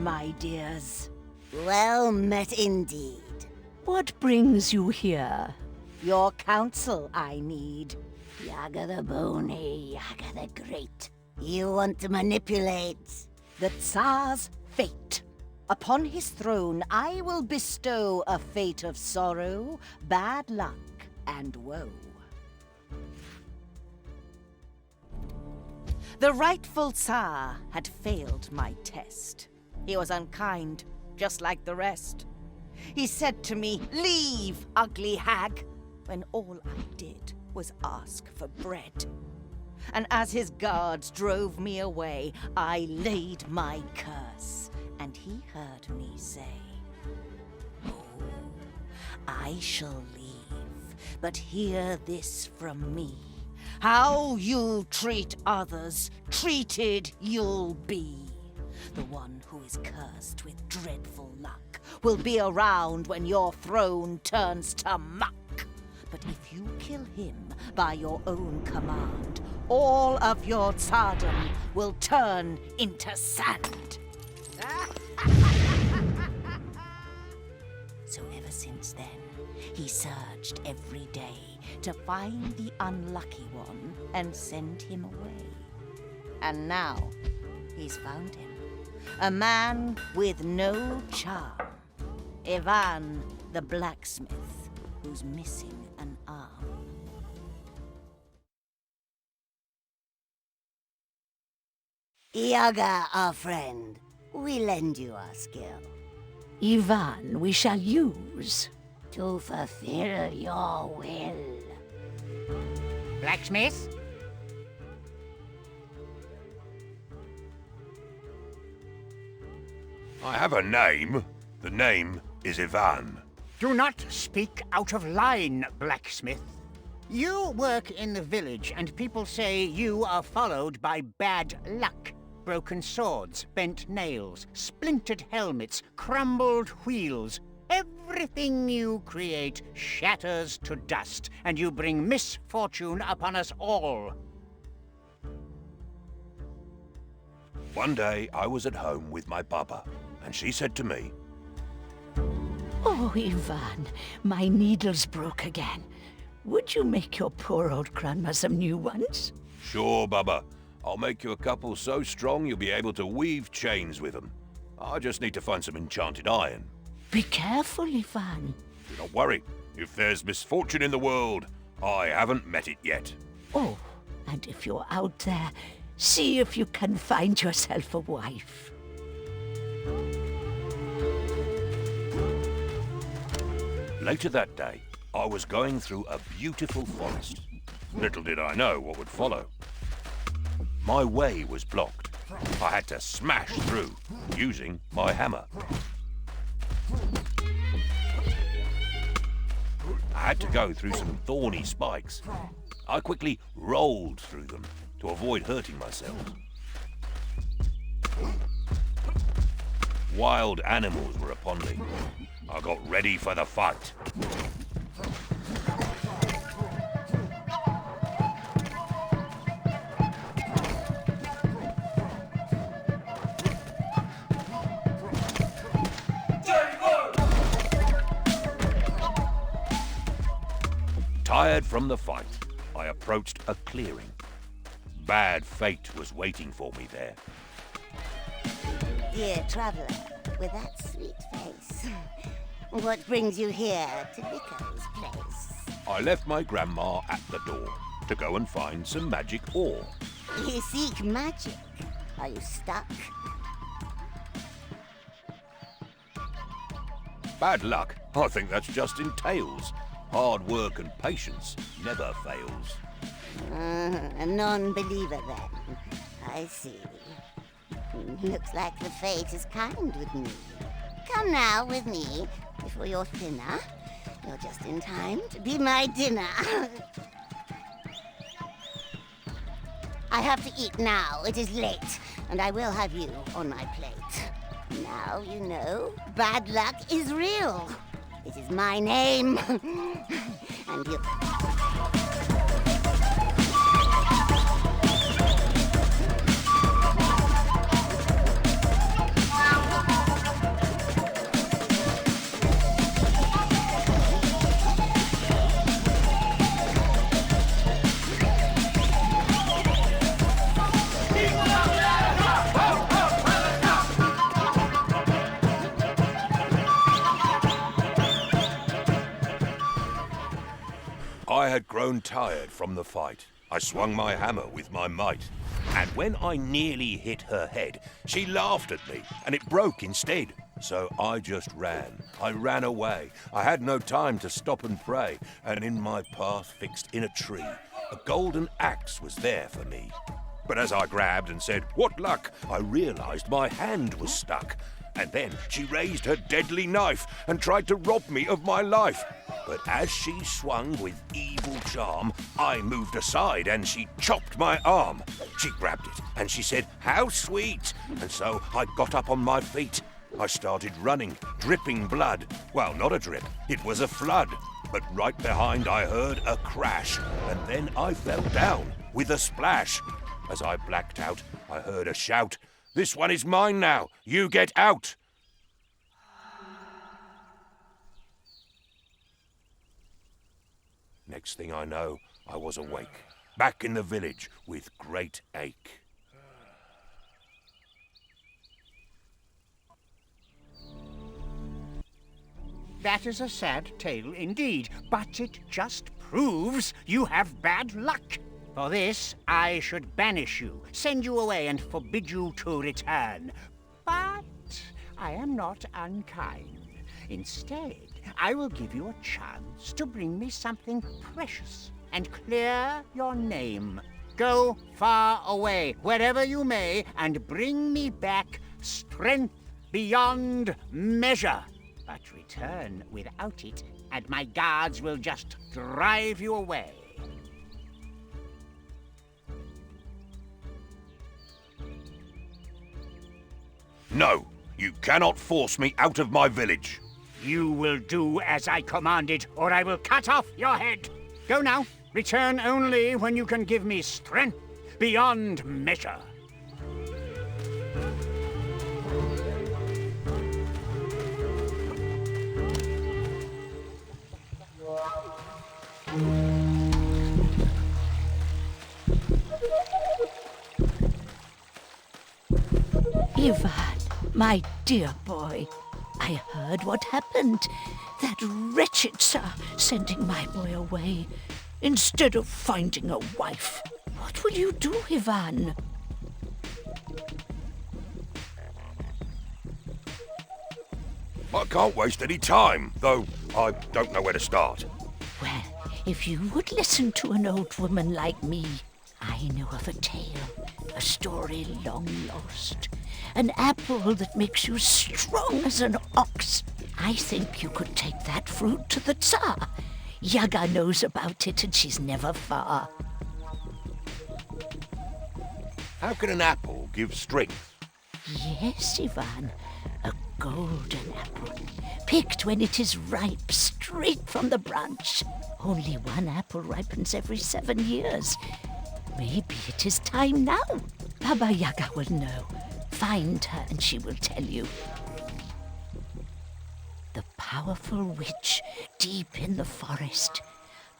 my dears. Well met indeed. What brings you here? Your counsel I need. Yaga the Bony, Yaga the Great. You want to manipulate the Tsar's fate. Upon his throne, I will bestow a fate of sorrow, bad luck, and woe. The rightful Tsar had failed my test. He was unkind, just like the rest. He said to me, "Leave, ugly hag," when all I did was ask for bread. And as his guards drove me away, I laid my curse, and he heard me say, "Oh, I shall leave, but hear this from me. How you treat others, treated you'll be. The one who is cursed with dreadful luck will be around when your throne turns to muck. But if you kill him by your own command, all of your tsardom will turn into sand." So ever since then, he searched every day to find the unlucky one and send him away. And now, he's found him. A man with no charm. Yvonne, the blacksmith, who's missing an arm. Yaga, our friend. We lend you our skill. Yvonne, we shall use. To fulfill your will. Blacksmith? I have a name. The name is Yvonne. Do not speak out of line, blacksmith. You work in the village, and people say you are followed by bad luck. Broken swords, bent nails, splintered helmets, crumbled wheels. Everything you create shatters to dust, and you bring misfortune upon us all. One day I was at home with my baba, and she said to me, "Oh, Yvonne, my needle's broke again. Would you make your poor old grandma some new ones?" "Sure, baba. I'll make you a couple so strong you'll be able to weave chains with them. I just need to find some enchanted iron." Be careful, Yvonne. Do not worry. If there's misfortune in the world, I haven't met it yet. Oh, and if you're out there, see if you can find yourself a wife. Later that day, I was going through a beautiful forest. Little did I know what would follow. My way was blocked. I had to smash through using my hammer. I had to go through some thorny spikes. I quickly rolled through them to avoid hurting myself. Wild animals were upon me. I got ready for the fight. Tired from the fight, I approached a clearing. Bad fate was waiting for me there. Dear traveler, with that sweet face, what brings you here to Nico's place? I left my grandma at the door to go and find some magic ore. You seek magic. Are you stuck? Bad luck? I think that's just in tales. Hard work and patience never fails. A non-believer then. I see. Looks like the fate is kind with me. Come now with me before you're thinner. You're just in time to be my dinner. I have to eat now. It is late, and I will have you on my plate. Now you know bad luck is real. It is my name. And you... had grown tired from the fight, I swung my hammer with my might. And when I nearly hit her head, she laughed at me, and it broke instead. So I just ran. I ran away. I had no time to stop and pray, and in my path fixed in a tree, a golden axe was there for me. But as I grabbed and said, "What luck?" I realized my hand was stuck. And then she raised her deadly knife and tried to rob me of my life. But as she swung with evil charm, I moved aside and she chopped my arm. She grabbed it and she said, "How sweet!" And so I got up on my feet. I started running, dripping blood. Well, not a drip, it was a flood. But right behind I heard a crash, and then I fell down with a splash. As I blacked out, I heard a shout, "This one is mine now, you get out!" Next thing I know, I was awake, back in the village with great ache. That is a sad tale indeed, but it just proves you have bad luck. For this, I should banish you, send you away, and forbid you to return. But I am not unkind. Instead, I will give you a chance to bring me something precious and clear your name. Go far away, wherever you may, and bring me back strength beyond measure. But return without it, and my guards will just drive you away. No, you cannot force me out of my village. You will do as I commanded, or I will cut off your head. Go now. Return only when you can give me strength beyond measure. Yvonne, my dear boy, I heard what happened. That wretched Tsar sending my boy away instead of finding a wife. What will you do, Yvonne? I can't waste any time, though I don't know where to start. Well, if you would listen to an old woman like me, I know of a tale, a story long lost. An apple that makes you strong as an ox. I think you could take that fruit to the Tsar. Yaga knows about it and she's never far. How can an apple give strength? Yes, Yvonne, a golden apple, picked when it is ripe, straight from the branch. Only one apple ripens every 7 years. Maybe it is time now. Baba Yaga will know. Find her and she will tell you. The powerful witch deep in the forest.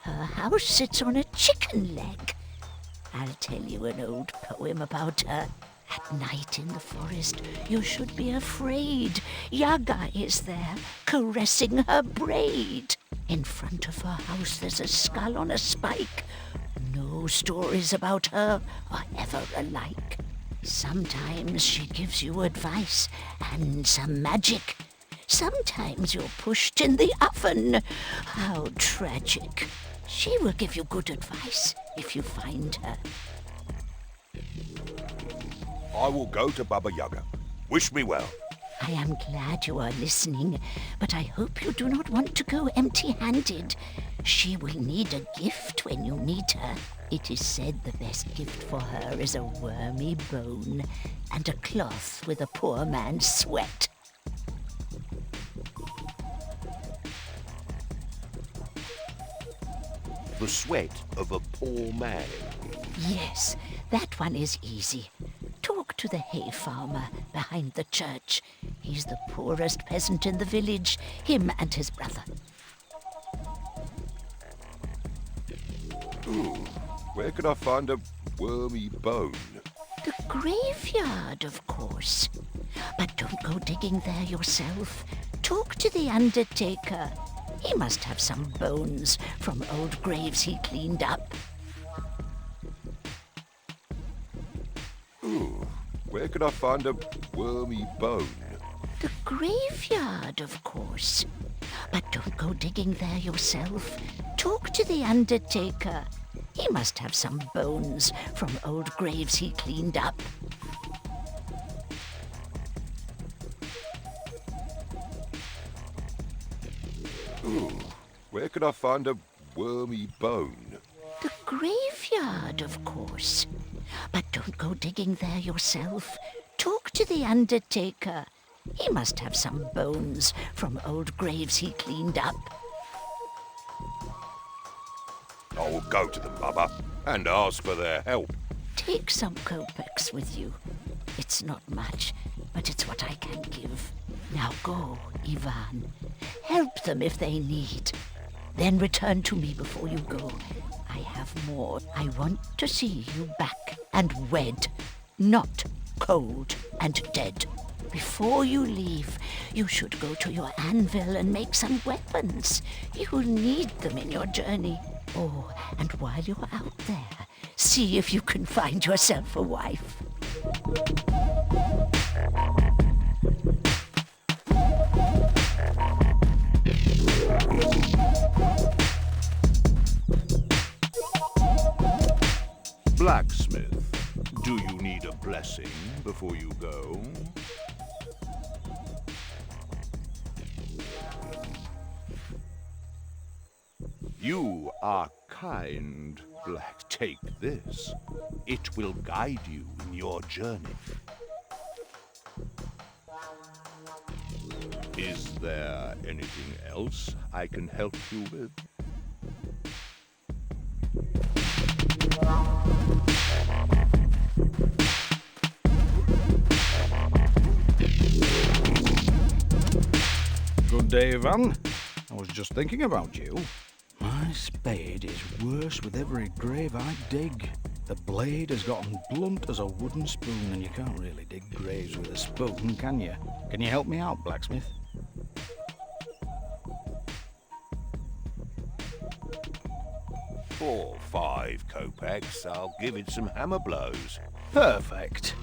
Her house sits on a chicken leg. I'll tell you an old poem about her. At night in the forest, you should be afraid. Yaga is there, caressing her braid. In front of her house there's a skull on a spike. No stories about her are ever alike. Sometimes she gives you advice and some magic. Sometimes you're pushed in the oven. How tragic. She will give you good advice if you find her. I will go to Baba Yaga. Wish me well. I am glad you are listening, but I hope you do not want to go empty-handed. She will need a gift when you meet her. It is said the best gift for her is a wormy bone and a cloth with a poor man's sweat. The sweat of a poor man. Yes, that one is easy. Talk to the hay farmer behind the church. He's the poorest peasant in the village, him and his brother. Ooh, where can I find a wormy bone? The graveyard, of course. But don't go digging there yourself. Talk to the undertaker. He must have some bones from old graves he cleaned up. Ooh, where could I find a wormy bone? The graveyard, of course. But don't go digging there yourself. Talk to the undertaker. He must have some bones from old graves he cleaned up. Ooh, where could I find a wormy bone? The graveyard, of course. But don't go digging there yourself. Talk to the undertaker. He must have some bones from old graves he cleaned up. I will go to them, Mother, and ask for their help. Take some kopecks with you. It's not much, but it's what I can give. Now go, Yvonne. Help them if they need. Then return to me before you go. I have more. I want to see you back and wed, not cold and dead. Before you leave, you should go to your anvil and make some weapons. You'll need them in your journey. Oh, and while you're out there, see if you can find yourself a wife. Blacksmith, do you need a blessing before you go? You are kind, Black. Take this. It will guide you in your journey. Is there anything else I can help you with? Good day, Yvonne. I was just thinking about you. My spade is worse with every grave I dig. The blade has gotten blunt as a wooden spoon, and you can't really dig graves with a spoon, can you? Can you help me out, blacksmith? For 5 kopecks, I'll give it some hammer blows. Perfect.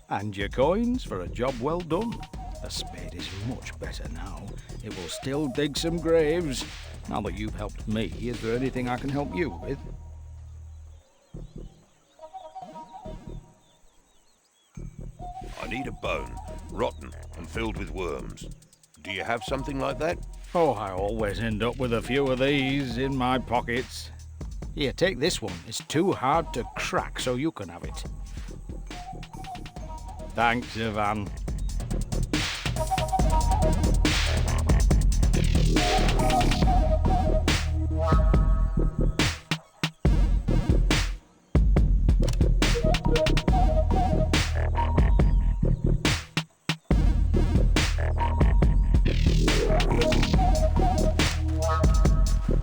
And your coins for a job well done. The spade is much better now. It will still dig some graves. Now that you've helped me, is there anything I can help you with? I need a bone, rotten and filled with worms. Do you have something like that? Oh, I always end up with a few of these in my pockets. Here, take this one. It's too hard to crack, so you can have it. Thanks, Yvonne.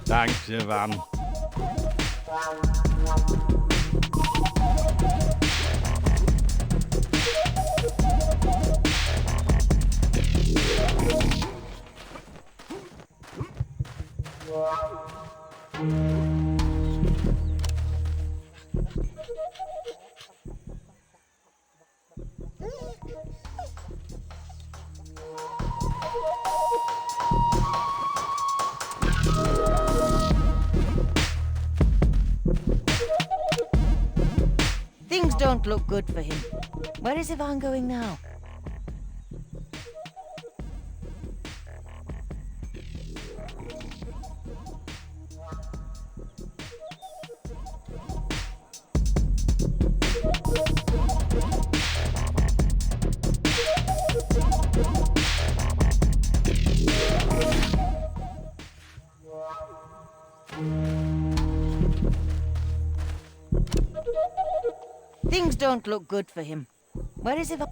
Thanks, Yvonne. Things don't look good for him. Where is Yvonne going now? Things don't look good for him. Where is Yvonne?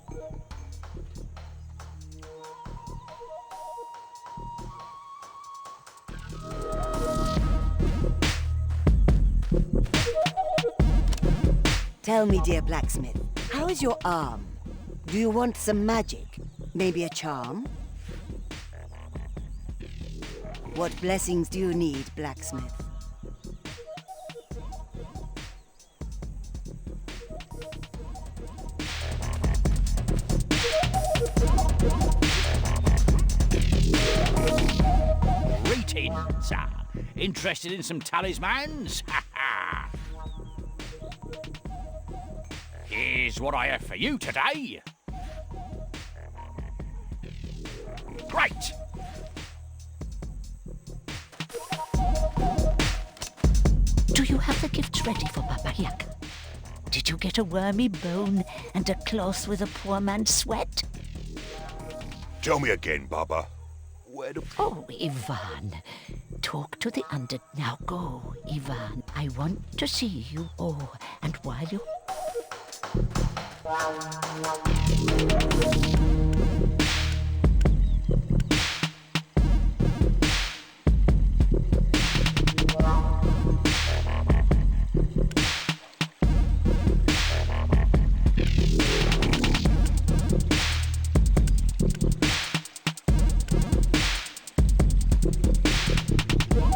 Tell me, dear blacksmith, how is your arm? Do you want some magic? Maybe a charm? What blessings do you need, blacksmith? Greetings. Interested in some talismans? Ha ha! Here's what I have for you today. Great! Do you have the gifts ready for Baba Yaga? Did you get a wormy bone and a cloth with a poor man's sweat? Tell me again, Baba. Where the... Oh, Yvonne. Talk to the under... Now go, Yvonne. I want to see you. Oh, and while you...